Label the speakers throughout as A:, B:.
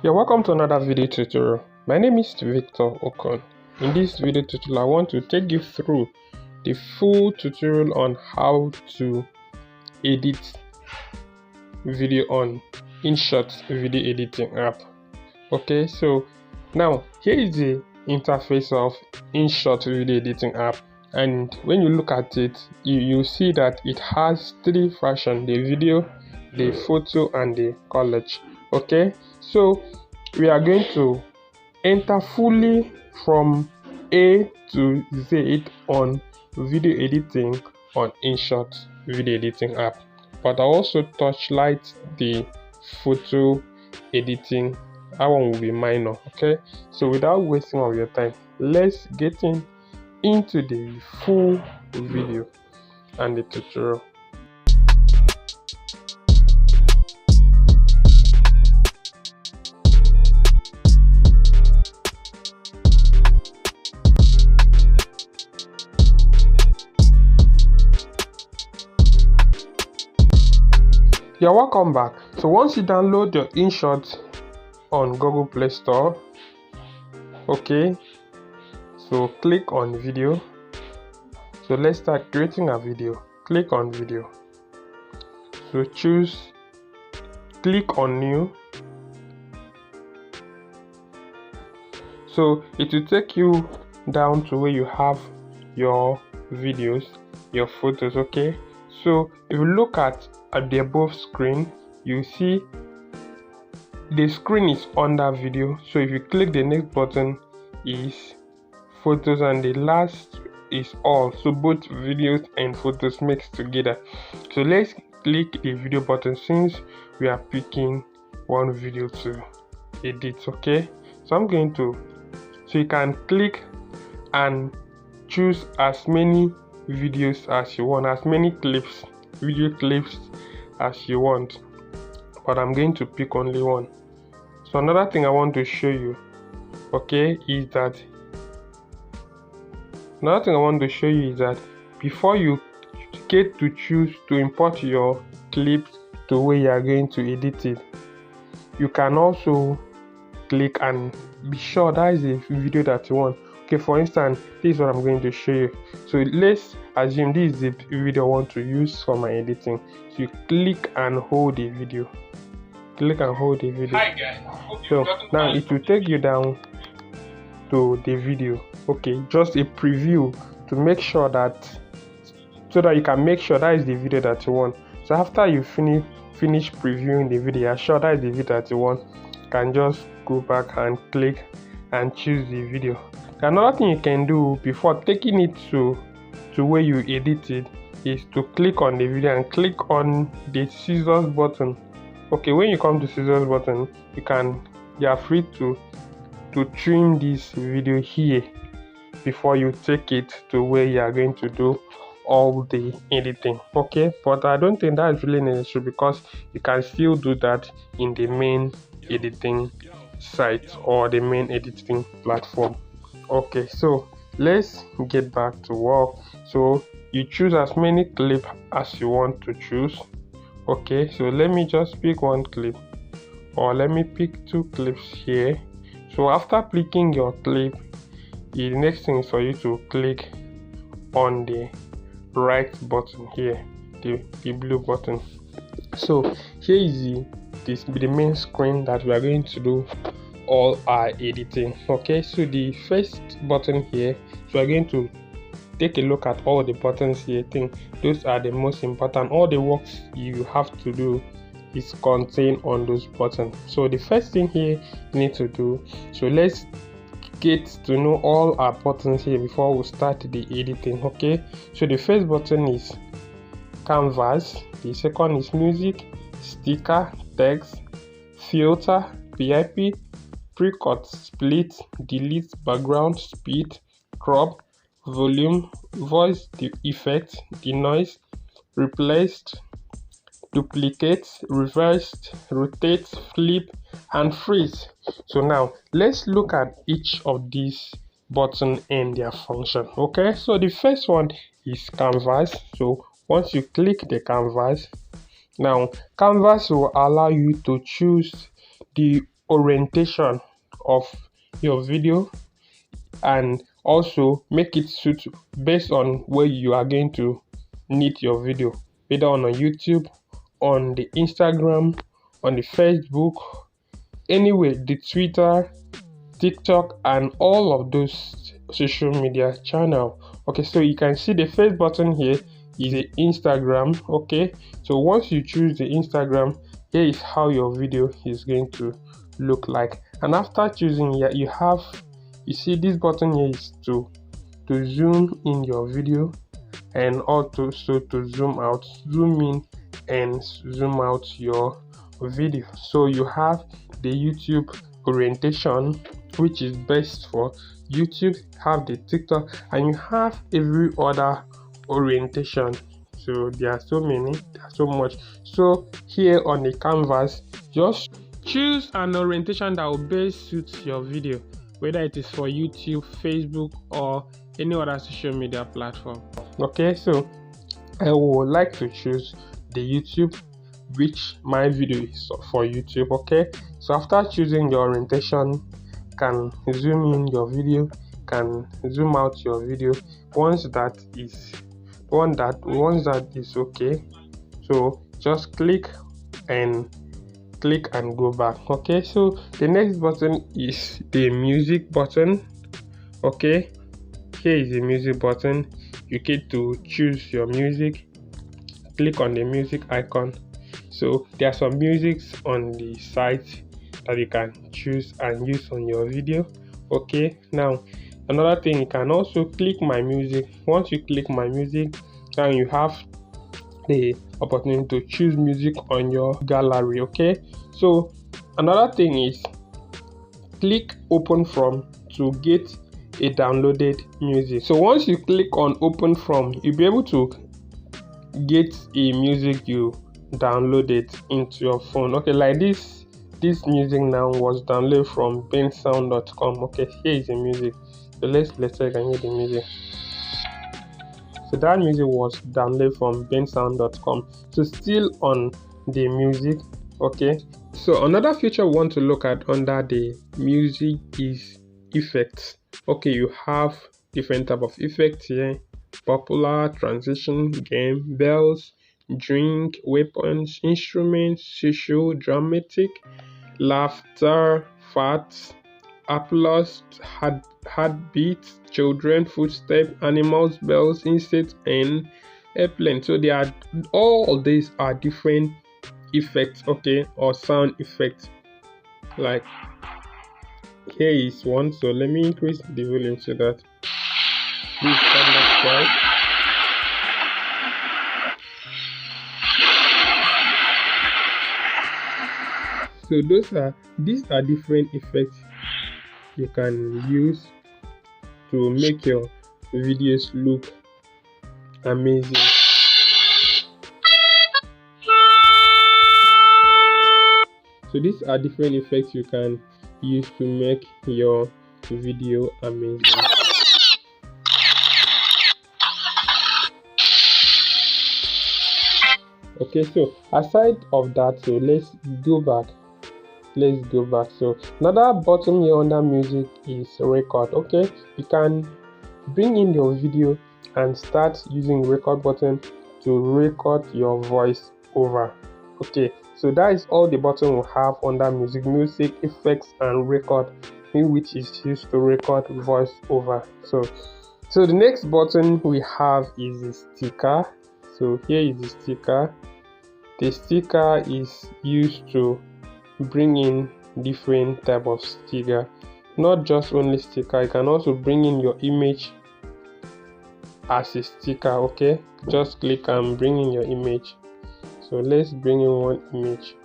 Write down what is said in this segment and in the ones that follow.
A: Yeah, welcome to another video tutorial. My name is Victor Okon. In this video tutorial, I want to take you through the full tutorial on how to edit video on Inshot video editing app. Okay, so now here is the interface of Inshot video editing app, and when you look at it, you see that it has three versions: the video, the photo, and the collage. Okay, so we are going to enter fully from A to Z on video editing on Inshot video editing app, but I also touchlight the photo editing. That one will be minor. Okay, so without wasting of your time, let's get into the full video and the tutorial. Yeah, welcome back. So once you download your Inshot on Google Play Store, okay, so click on video. So let's start creating a video. Click on video. So click on new. So it will take you down to where you have your videos, your photos. Okay, so if you look at the above screen, you see the screen is under video. So if you click, the next button is photos, and the last is all. So both videos and photos mixed together. So let's click the video button since we are picking one video to edit. Okay, so I'm going to, so you can click and choose as many videos as you want, as many clips, video clips as you want, but I'm going to pick only one. So another thing I want to show you, okay, is that before you get to choose to import your clips to where you are going to edit it, you can also click and be sure that is the video that you want. Okay, for instance, this is what I'm going to show you. So let's assume this is the video I want to use for my editing. So you click and hold the video. Click and hold the video.
B: Hi guys.
A: So now it will take you down to the video. Okay, just a preview to make sure that, so that you can make sure that is the video that you want. So after you finish previewing the video, you're sure that is the video that you want, you can just go back and click and choose the video. Another thing you can do before taking it to where you edit it is to click on the video and click on the scissors button. Okay, when you come to scissors button, you are free to trim this video here before you take it to where you are going to do all the editing. Okay, but I don't think that's really necessary because you can still do that in the main editing site or the main editing platform. Okay, so let's get back to work. So you choose as many clips as you want to choose. Okay, so let me just pick one clip, or let me pick two clips here. So after clicking your clip, the next thing is for you to click on the right button here, the blue button. So here is the main screen that we are going to do all our editing. Okay, so the first button here, so we're going to take a look at all the buttons here. I think those are the most important. All the works you have to do is contained on those buttons. So the first thing here you need to do, so let's get to know all our buttons here before we start the editing. Okay, so the first button is canvas, the second is music, sticker, text, filter, PIP, PreCut Split, delete, background, speed, crop, volume, voice effect, denoise, replaced, duplicate, reversed, rotate, flip, and freeze. So now let's look at each of these buttons and their function. Okay, so the first one is canvas. So once you click the canvas, now canvas will allow you to choose the orientation of your video, and also make it suit based on where you are going to need your video, either on a YouTube, on the Instagram, on the Facebook, anyway, the Twitter, TikTok, and all of those social media channel. Okay, so you can see the first button here is the Instagram. Okay, so once you choose the Instagram, here is how your video is going to look like. And after choosing here, you see this button here is to zoom in your video, and also to zoom out, zoom in and zoom out your video. So you have the YouTube orientation, which is best for YouTube, have the TikTok, and you have every other orientation. So there are so many, there's so much. So here on the canvas, just choose an orientation that will best suit your video, whether it is for YouTube, Facebook, or any other social media platform. Okay, so I would like to choose the YouTube, which my video is for YouTube. Okay, so after choosing your orientation, can zoom in your video, can zoom out your video. Once that is okay, so just click and go back. Okay, so the next button is the music button. Okay, here is the music button. You get to choose your music, click on the music icon. So there are some musics on the site that you can choose and use on your video. Okay, now another thing, you can also click my music. Once you click my music, now you have the opportunity to choose music on your gallery. Okay, so another thing is click open from to get a downloaded music. So once you click on open from, you'll be able to get a music you downloaded into your phone. Okay, like this music now was downloaded from bensound.com. Okay, here is the music. So let's check and hear the music. So that music was downloaded from bensound.com. So still on the music. Okay, so another feature we want to look at under the music is effects. Okay, you have different type of effects here: popular, transition, game, bells, drink, weapons, instruments, social, dramatic, laughter, farts, applause, heartbeats, children, footsteps, animals, bells, insects, and airplane. So they are all these are different effects, okay, or sound effects. Like here is one, so let me increase the volume so that this standard price. So these are different effects you can use to make your videos look amazing. So these are different effects you can use to make your video amazing. Okay, so aside of that, so let's go back. So another button here under music is record. Okay, you can bring in your video and start using record button to record your voice over. Okay, so that is all the button we have under music effects and record, in which is used to record voice over. So the next button we have is the sticker. So here is the sticker. The sticker is used to bring in different type of sticker, not just only sticker. You can also bring in your image as a sticker. Okay, just click and bring in your image. So let's bring in one image.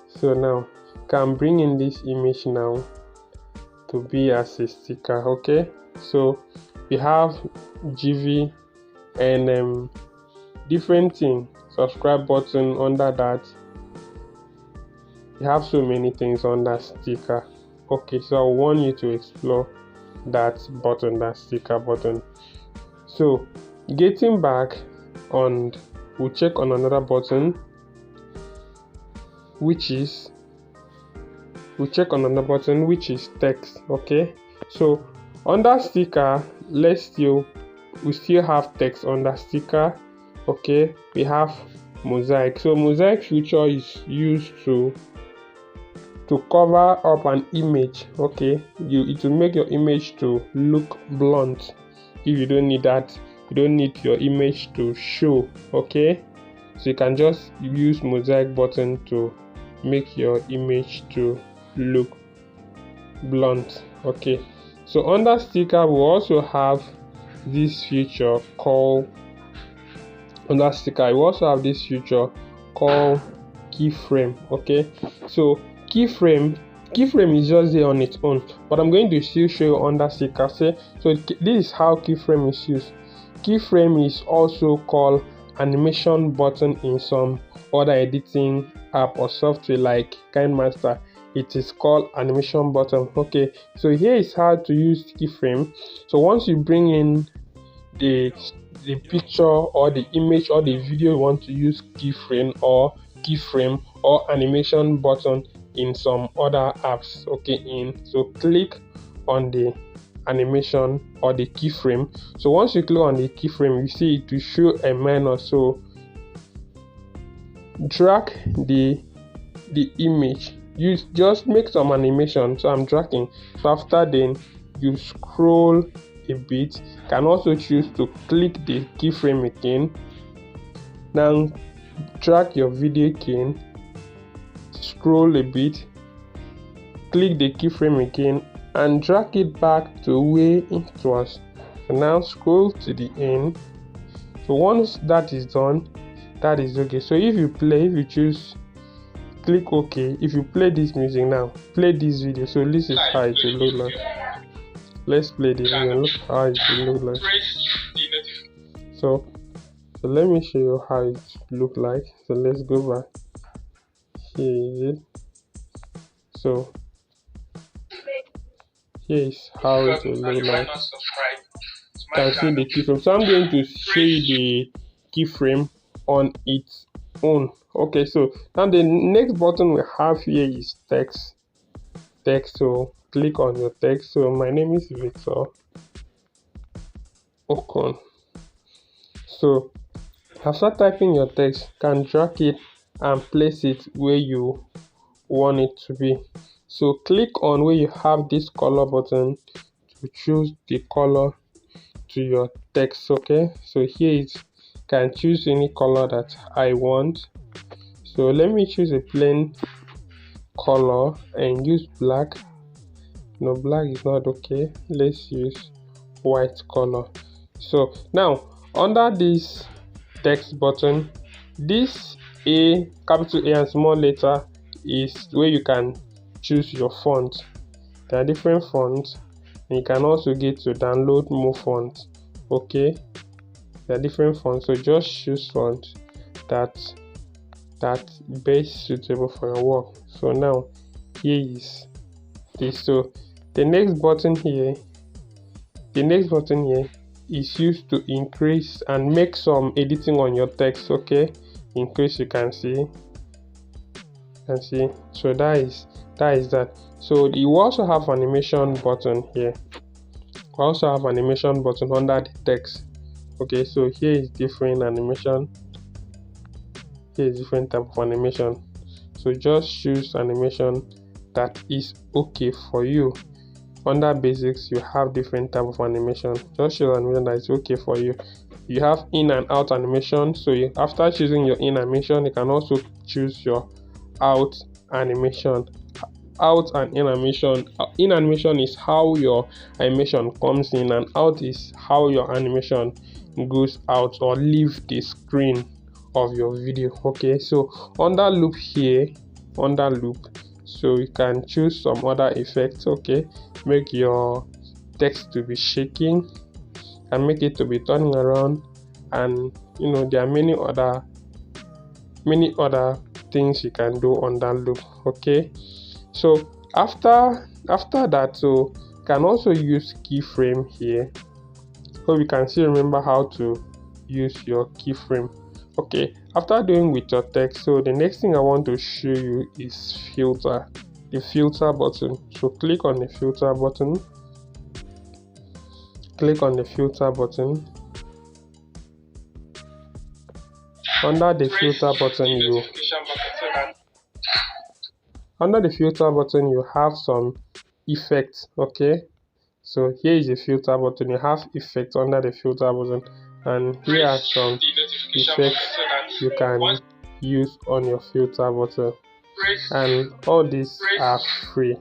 A: So now you can bring in this image now to be as a sticker. Okay, so we have GV and different thing, subscribe button under that. We have so many things on that sticker. Okay, so I want you to explore that button, that sticker button. So getting back on we'll check on another button, which is text. Okay, so under sticker, we still have text under sticker. Okay, we have mosaic. So mosaic feature is used to cover up an image. Okay, it will make your image to look blunt. If you don't need that, you don't need your image to show. Okay, so you can just use mosaic button to make your image to look blunt. Okay, so under sticker, we also have this feature called keyframe. Okay, so keyframe is just there on its own, but I'm going to still show you under sticker. So this is how keyframe is used. Keyframe is also called animation button in some other editing app or software like KineMaster. It is called animation button. Okay, so here is how to use keyframe. So once you bring in the picture or the image or the video you want to use keyframe or animation button in some other apps. Okay, so click on the animation or the keyframe. So once you click on the keyframe, you see it will show a menu. So drag the image, you just make some animation. So I'm dragging. So after then you scroll a bit. You can also choose to click the keyframe again. Now drag your video again, scroll a bit, click the keyframe again and drag it back to where it was. So now scroll to the end. So once that is done, that is okay. So if you choose, click OK. If you play this music now, play this video. So this is how it will look like. Let's play the video. Look how it will look like. So let me show you how it look like. So let's go back. Here is it. So here is how it will look like. You can see the keyframe. So I'm going to show you the keyframe on its own. Okay, so now the next button we have here is text. So click on your text. So my name is Victor Okon. So after typing your text, you can drag it and place it where you want it to be. So click on where you have this color button to choose the color to your text. Okay, so here you can choose any color that I want. So let me choose a plain color and use black. No, black is not okay. Let's use white color. So now under this text button, this capital A and small letter is where you can choose your font. There are different fonts, and you can also get to download more fonts. Okay, there are different fonts, so just choose font that's best suitable for your work. So now here is this. So the next button here is used to increase and make some editing on your text. Okay, increase, you can see. So that is that. So you also have animation button here. We also have animation button under the text. Okay, so here is different animation. Here is different type of animation. So just choose animation that is okay for you. Under basics, you have different type of animation. Just choose animation that is okay for you. You have in and out animation. So after choosing your in animation, you can also choose your out animation. Out and in animation. In animation is how your animation comes in, and out is how your animation goes out or leave the screen of your video. Okay, so under loop here, so you can choose some other effects. Okay, make your text to be shaking and make it to be turning around, and there are many other things you can do on that loop. Okay, so after that, so you can also use keyframe here. Hope you can still remember how to use your keyframe. Okay, after doing with your text, so the next thing I want to show you is filter, the filter button. So click on the filter button, click on the filter button. Under the filter button you have some effects. Okay, so here is the filter button. You have effects under the filter button, and here are some effects you can use on your filter button, and all these are free.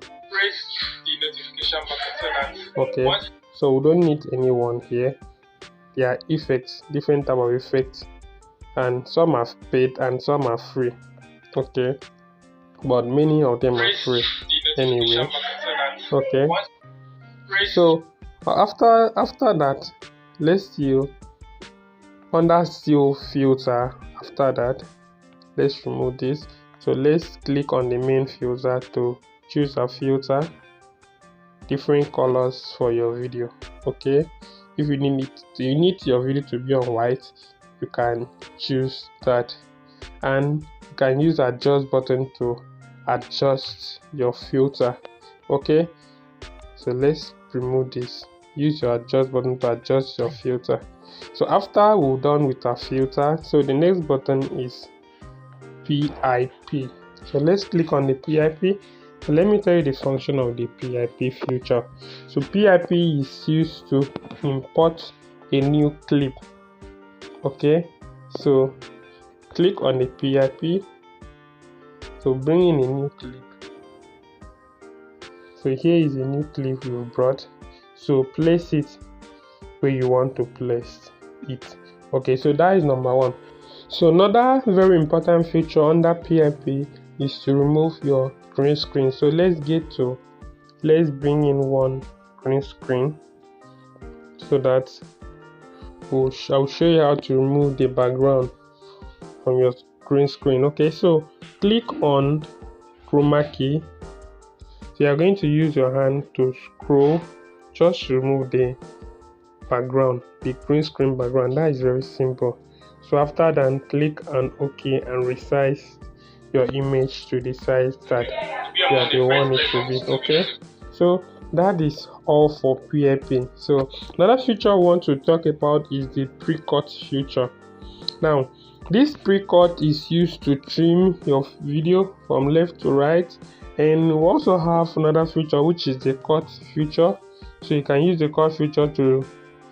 A: Okay, so we don't need anyone here. There are effects, different type of effects, and some are paid and some are free. Okay, but many of them are free anyway. Okay, so after that, let's see under still filter. After that, let's remove this. So let's click on the main filter to choose a filter, different colors for your video. Okay, if you need your video to be on white, you can choose that, and you can use the adjust button to adjust your filter. Okay, so let's remove this. Use your adjust button to adjust your filter. So after we're done with our filter, so the next button is PIP. So let's click on the PIP. So let me tell you the function of the PIP feature. So PIP is used to import a new clip. Okay, so click on the PIP to bring in a new clip. So here is a new clip we brought. So place it where you want to place it. Okay, so that is number one. So another very important feature under PIP is to remove your green screen. So let's bring in one green screen so that I'll show you how to remove the background from your green screen. Okay, so click on chroma key. So you are going to use your hand to scroll, just remove the background, the green screen background. That is very simple. So after that, click on OK and resize your image to the size that you want it to be. Okay, so that is all for PIP. So another feature I want to talk about is the PreCut feature. Now this PreCut is used to trim your video from left to right, and we also have another feature which is the cut feature. So you can use the cut feature to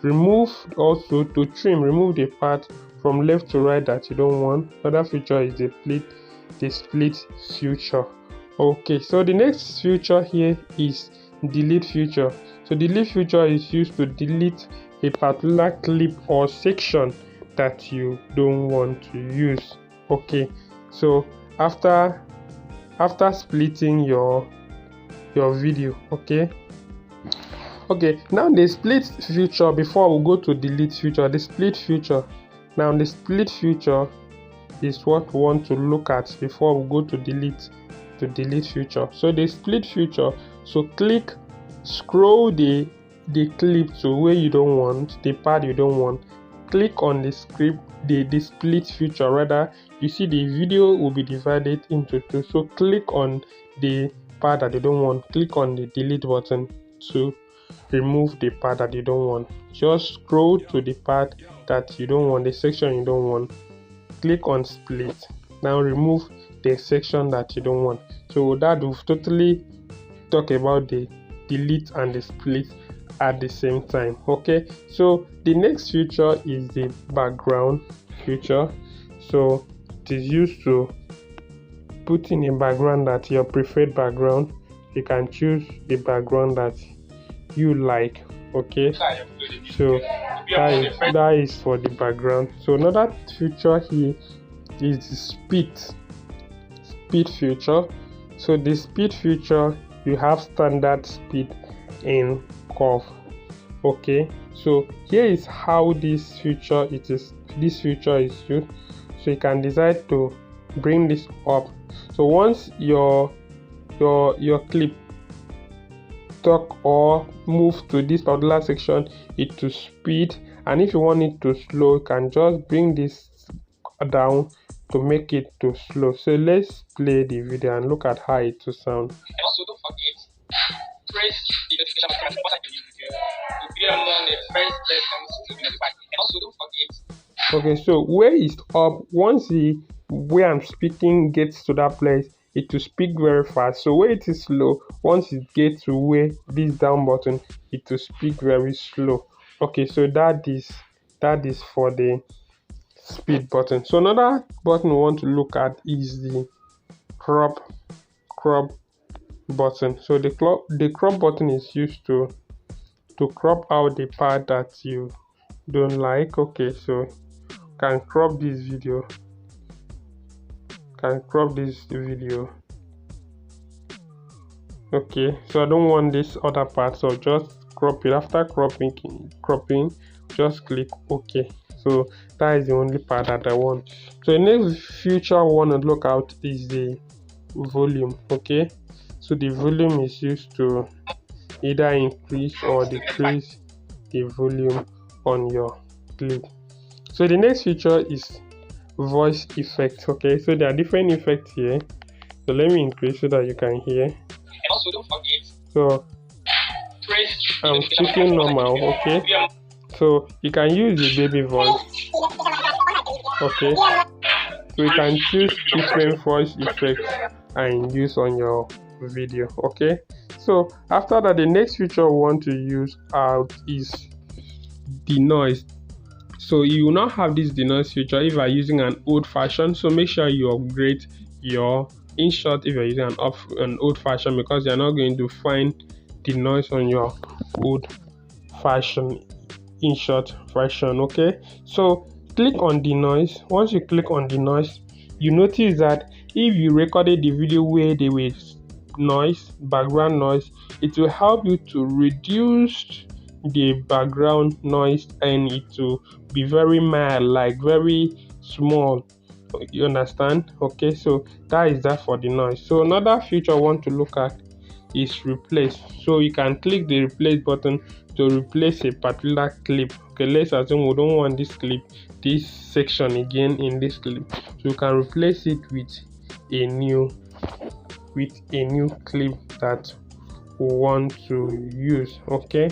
A: remove remove the part from left to right that you don't want. Another feature is the split feature. Okay, so the next feature here is delete feature. So delete feature is used to delete a particular clip or section that you don't want to use. Okay, so after splitting your video. Okay, now the split feature, before we go to delete feature, the split feature. Now the split feature is what we want to look at before we go to delete feature. So the split feature, so scroll the clip to where you don't want, the part you don't want, click on the split feature. Rather, you see the video will be divided into two, so click on the part that you don't want, click on the delete button to remove the part that you don't want. Just scroll to the part that you don't want, the section you don't want, click on split. Now remove the section that you don't want. So that will totally talk about the delete and the split at the same time. Okay, so the next feature is the background feature. So it is used to put in a background that your preferred background. You can choose the background that you like. Okay, so that is for the background. So another feature here is the speed feature. So the speed feature, you have standard speed and curve. Okay, so here is how this feature is used. So you can decide to bring this up. So once your clip talk or move to this particular section, it to speed, and if you want it to slow, you can just bring this down to make it to slow. So let's play the video and look at how it will sound.
B: And also don't forget, press the notification button once I do this video to be among the first persons to be notified. And also don't forget.
A: Okay, so where it's up, once the where I'm speaking gets to that place, it will speak very fast. So where it is slow, once it gets to where this down button, it will speak very slow. Okay, so that is for the speed button. So another button we want to look at is the crop button. So the crop button is used to crop out the part that you don't like. Okay, so can crop this video, okay, so I don't want this other part, so just crop it. After cropping, just click OK. So that is the only part that I want. So the next feature I want to look out is the volume. Okay, so the volume is used to either increase or decrease the volume on your clip. So the next feature is voice effect. Okay, so there are different effects here, so let me increase so that you can hear.
B: And also don't forget,
A: so I'm speaking normal. Okay, so you can use the baby voice. Okay, so you can choose different voice effects and use on your video. Okay, so after that, the next feature we want to use out is denoise. So you will not have this denoise feature if you are using an old fashioned, so make sure you upgrade your Inshot if you're using an old fashioned, because you're not going to find denoise on your old fashioned Inshot version. Okay, so click on denoise. Once you click on denoise, you notice that if you recorded the video where there was background noise, it will help you to reduce the background noise and it will be very mild, like very small. You understand? Okay, so that is that for the noise. So another feature I want to look at is replace. So you can click the replace button to replace a particular clip. Okay, let's assume we don't want this section again in this clip, so you can replace it with a new clip that we want to use. Okay,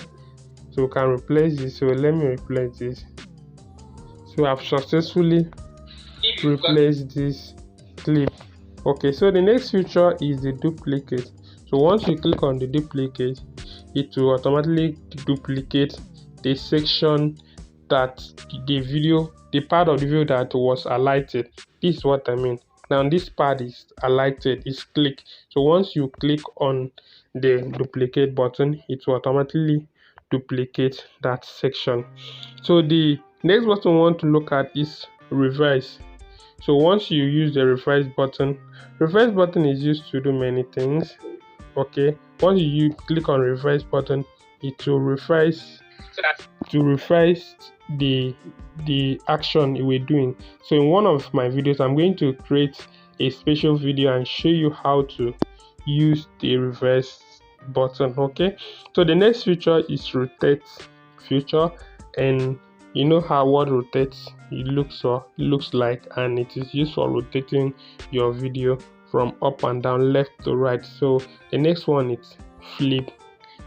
A: so we can replace this. So let me replace this. So I've successfully replaced this clip. Okay, so the next feature is the duplicate. So once you click on the duplicate, it will automatically duplicate the section that the part of the video that was highlighted. This is what I mean. Now this part is highlighted, is clicked. So once you click on the duplicate button, it will automatically duplicate that section. So the next button we want to look at is reverse. So once you use the reverse button is used to do many things. Okay, once you click on reverse button, it will reverse the action we're doing. So in one of my videos, I'm going to create a special video and show you how to use the reverse button. Okay, so the next feature is rotate feature, and you know how what rotates it looks like, and it is used for rotating your video from up and down, left to right. So the next one is flip.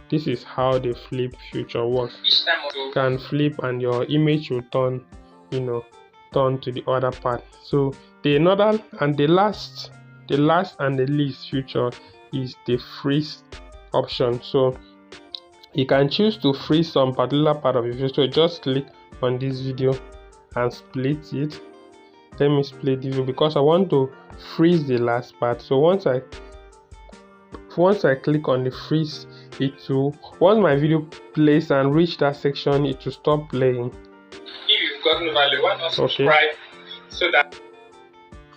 A: This is how the flip feature works. You can flip and your image will turn to the other part. So the last and the least feature is the freeze option. So you can choose to freeze some particular part of your video. So just click on this video and split it. Let me split the video because I want to freeze the last part. So once I click on the freeze, once my video plays and reach that section, it will stop playing.
B: If you've gotten value, why not subscribe? Okay.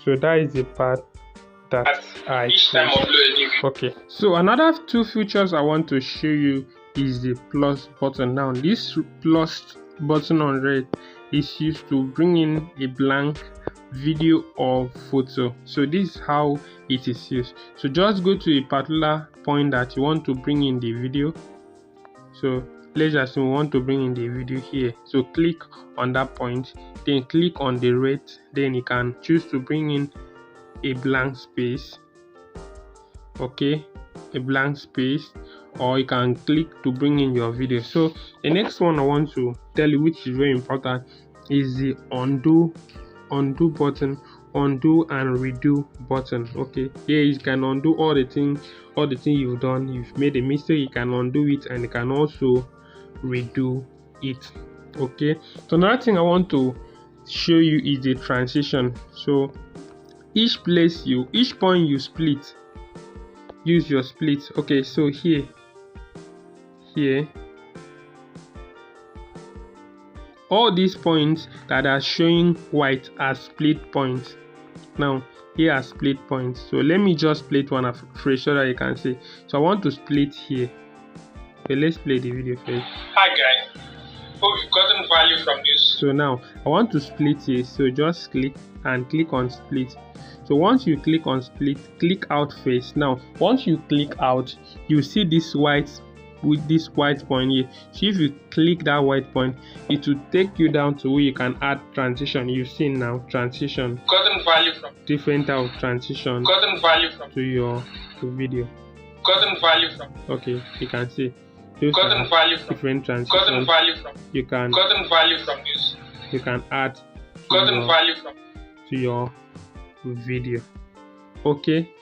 A: So that is the part that I choose. Okay, so another two features I want to show you is the plus button. Now this plus button on red is used to bring in a blank video or photo. So this is how it is used. So just go to a particular point that you want to bring in the video. So let's assume we want to bring in the video here. So click on that point, then click on the rate, then you can choose to bring in a blank space, okay, a blank space, or you can click to bring in your video. So the next one I want to tell you, which is very important, is the undo button, undo and redo button. Okay, here you can undo all the things you've done. You've made a mistake, you can undo it, and you can also redo it. Okay, so another thing I want to show you is the transition. So each point you split, use your split. Okay, so here all these points that are showing white are split points. Now here are split points, so let me just split one afresh so that you can see. So I want to split here. Okay, let's play the video first.
B: Hi guys, hope you've gotten value from this.
A: So now I want to split here, so just click on split. So once you click on split, click out first. Now once you click out, you see this white with this white point here. So if you click that white point, it will take you down to where you can add transition. You see now transition,
B: Gotten value from
A: different type of transition,
B: gotten value from
A: to your video.
B: gotten value from
A: Okay, you can see those
B: gotten
A: are
B: value from
A: different
B: gotten
A: transitions.
B: value from
A: You can
B: value from this.
A: you can add
B: Gotten value from
A: to your video. Okay,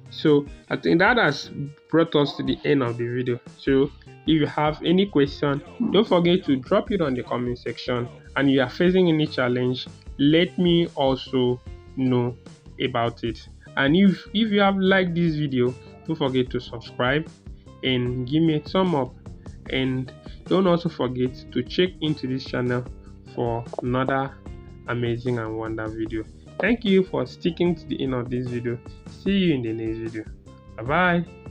A: so I think that has brought us to the end of the video. So if you have any question, don't forget to drop it on the comment section, and if you are facing any challenge, let me also know about it. And if you have liked this video, don't forget to subscribe and give me a thumb up, and don't also forget to check into this channel for another amazing and wonderful video. Thank you for sticking to the end of this video. See you in the next video. Bye bye.